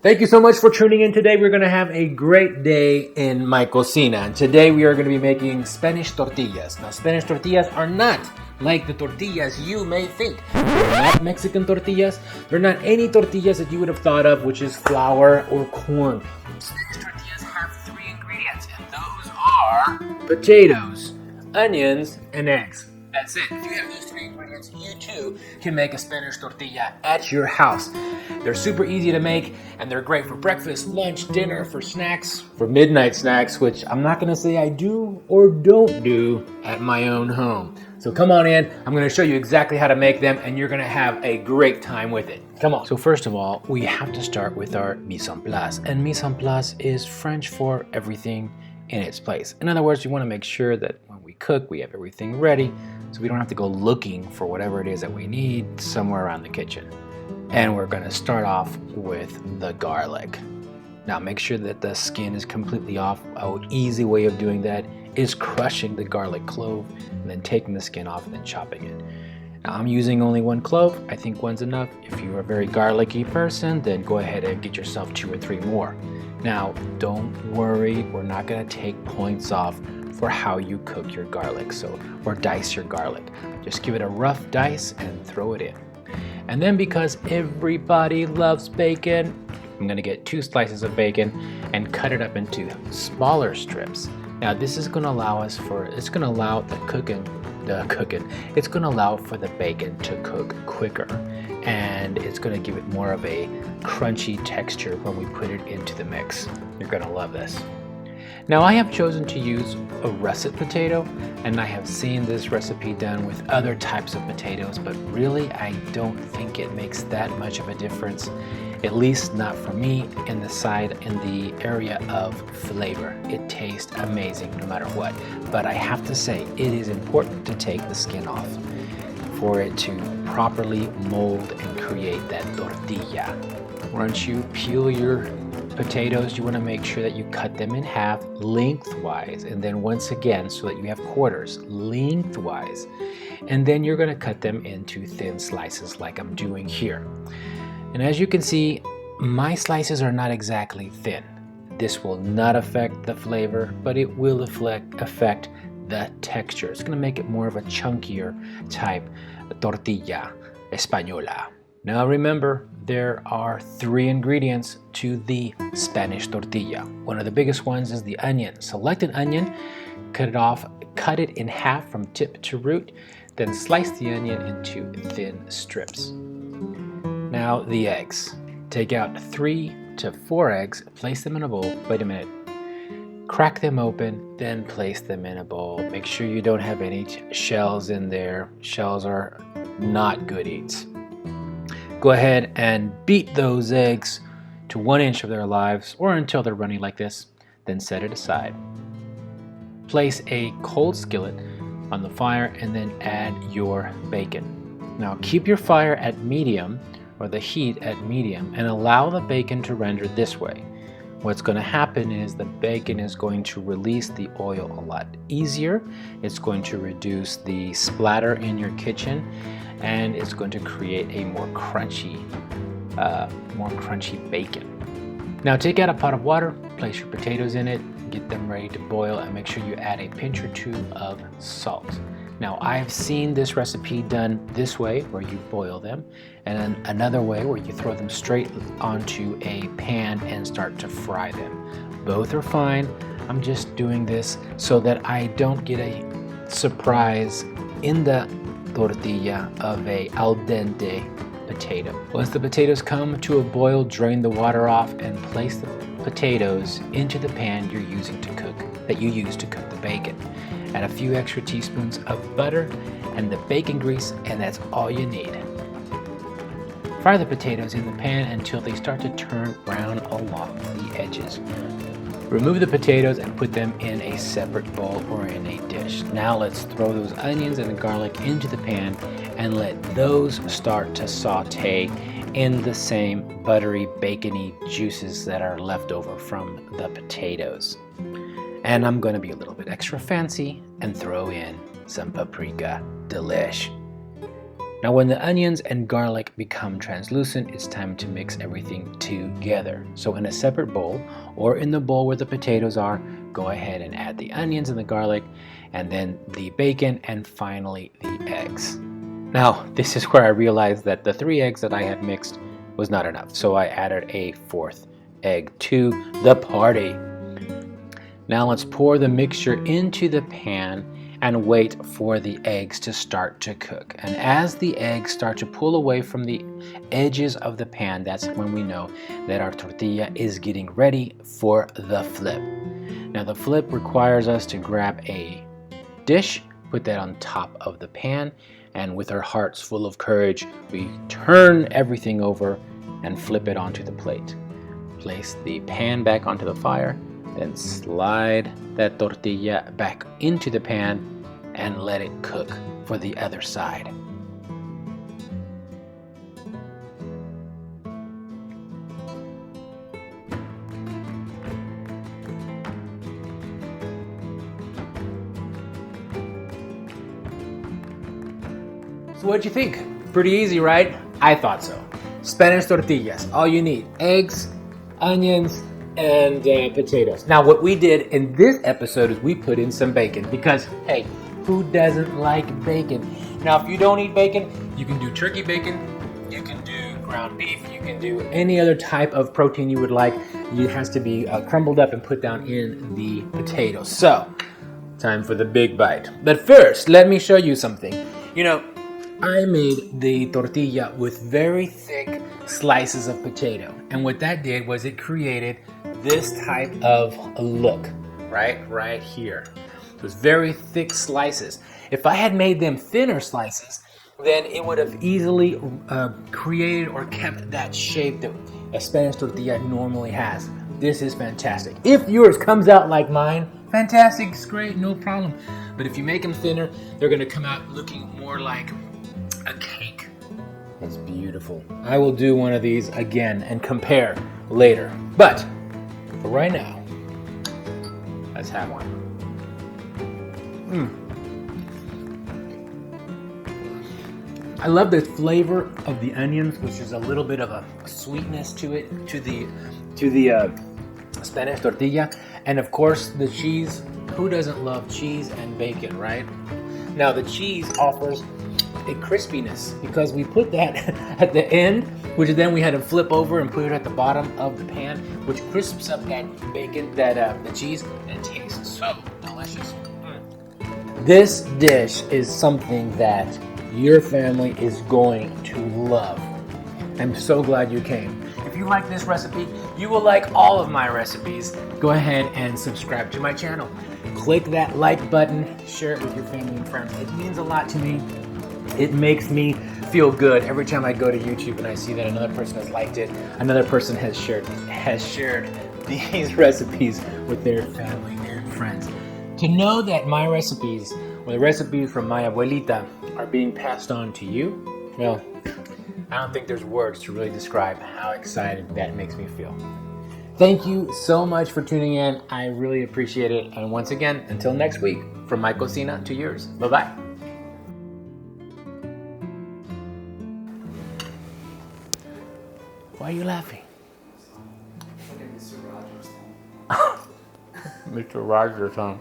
Thank you so much for tuning in today. We're going to have a great day in my cocina. And today we are going to be making Spanish tortillas. Now, Spanish tortillas are not like the tortillas you may think. They're not Mexican tortillas. They're not any tortillas that you would have thought of, which is flour or corn. Spanish tortillas have 3 ingredients, and those are potatoes, onions, and eggs. That's it. If you have those 3 ingredients, you too can make a Spanish tortilla at your house. They're super easy to make, and they're great for breakfast, lunch, dinner, for snacks, for midnight snacks, which I'm not going to say I do or don't do at my own home. So come on in. I'm going to show you exactly how to make them, and you're going to have a great time with it. Come on. So first of all, we have to start with our mise en place. And mise en place is French for everything in its place. In other words, you want to make sure that when we cook, we have everything ready, so we don't have to go looking for whatever it is that we need somewhere around the kitchen. And we're going to start off with the garlic. Now make sure that the skin is completely off. An easy way of doing that is crushing the garlic clove and then taking the skin off and then chopping it. Now I'm using only 1 clove. I think 1's enough. If you're a very garlicky person, then go ahead and get yourself 2 or 3 more. Now don't worry, we're not going to take points off for how you cook your garlic, or dice your garlic. Just give it a rough dice and throw it in. And then, because everybody loves bacon, I'm going to get 2 slices of bacon and cut it up into smaller strips. Now this is going to allow it's going to allow it's going to allow for the bacon to cook quicker, and it's going to give it more of a crunchy texture when we put it into the mix. You're going to love this. Now I have chosen to use a russet potato, and I have seen this recipe done with other types of potatoes, but really I don't think it makes that much of a difference, at least not for me, in the area of flavor. It tastes amazing no matter what, but I have to say it is important to take the skin off for it to properly mold and create that tortilla. Once you peel your potatoes, you want to make sure that you cut them in half lengthwise, and then once again so that you have quarters lengthwise, and then you're going to cut them into thin slices like I'm doing here. And as you can see, my slices are not exactly thin. This will not affect the flavor, but it will affect the texture. It's going to make it more of a chunkier type tortilla española. Now remember, there are 3 ingredients to the Spanish tortilla. One of the biggest ones is the onion. Select an onion, cut it off, cut it in half from tip to root, then slice the onion into thin strips. Now the eggs. Take out 3 to 4 eggs, place them in a bowl. Wait a minute. Crack them open, then place them in a bowl. Make sure you don't have any shells in there. Shells are not good eats. Go ahead and beat those eggs to 1 inch of their lives, or until they're runny like this, then set it aside. Place a cold skillet on the fire and then add your bacon. Now keep your fire at medium, or the heat at medium, and allow the bacon to render this way. What's going to happen is the bacon is going to release the oil a lot easier. It's going to reduce the splatter in your kitchen, and it's going to create a more crunchy bacon. Now take out a pot of water, place your potatoes in it, get them ready to boil, and make sure you add a pinch or 2 of salt. Now I've seen this recipe done this way, where you boil them, and then another way where you throw them straight onto a pan and start to fry them. Both are fine. I'm just doing this so that I don't get a surprise in the tortilla of a al dente potato. Once the potatoes come to a boil, drain the water off and place the potatoes into the pan you use to cook the bacon. Add a few extra teaspoons of butter and the bacon grease, and that's all you need. Fry the potatoes in the pan until they start to turn brown along the edges. Remove the potatoes and put them in a separate bowl or in a dish. Now let's throw those onions and the garlic into the pan and let those start to saute in the same buttery, bacony juices that are left over from the potatoes. And I'm going to be a little bit extra fancy and throw in some paprika delish. Now when the onions and garlic become translucent, it's time to mix everything together. So in a separate bowl, or in the bowl where the potatoes are, go ahead and add the onions and the garlic, and then the bacon, and finally the eggs. Now this is where I realized that the 3 eggs that I had mixed was not enough, so I added a 4th egg to the party. Now let's pour the mixture into the pan and wait for the eggs to start to cook. And as the eggs start to pull away from the edges of the pan, that's when we know that our tortilla is getting ready for the flip. Now the flip requires us to grab a dish, put that on top of the pan, and with our hearts full of courage, we turn everything over and flip it onto the plate. Place the pan back onto the fire, then slide that tortilla back into the pan and let it cook for the other side. So what'd you think? Pretty easy, right? I thought so. Spanish tortillas, all you need: eggs, onions, and potatoes. Now what we did in this episode is we put in some bacon because, hey, who doesn't like bacon? Now if you don't eat bacon, you can do turkey bacon, you can do ground beef, you can do any other type of protein you would like. It has to be crumbled up and put down in the potatoes. So, time for the big bite. But first, let me show you something. You know, I made the tortilla with very thick slices of potato. And what that did was it created this type of a look, right here. So it's very thick slices. If I had made them thinner slices, then it would have easily created or kept that shape that a Spanish tortilla normally has. This is fantastic. If yours comes out like mine, fantastic, it's great, no problem. But if you make them thinner, they're gonna come out looking more like a cake. It's beautiful. I will do one of these again and compare later. But for right now, let's have one. I love the flavor of the onions, which is a little bit of a sweetness to it, to the Spanish tortilla, and of course the cheese. Who doesn't love cheese and bacon, right? Now the cheese offers a crispiness because we put that at the end, which then we had to flip over and put it at the bottom of the pan, which crisps up that bacon, the cheese, and it tastes so delicious. This dish is something that your family is going to love. I'm so glad you came. If you like this recipe, you will like all of my recipes. Go ahead and subscribe to my channel. Click that like button, share it with your family and friends. It means a lot to me. It makes me feel good every time I go to YouTube and I see that another person has liked it, another person has shared these recipes with their family and friends. To know that my recipes, or the recipes from my abuelita, are being passed on to you, well, I don't think there's words to really describe how excited that makes me feel. Thank you so much for tuning in. I really appreciate it. And once again, until next week, from my cocina to yours. Bye-bye. Why are you laughing? Look at Mr. Rogers. Mr. Rogers, huh?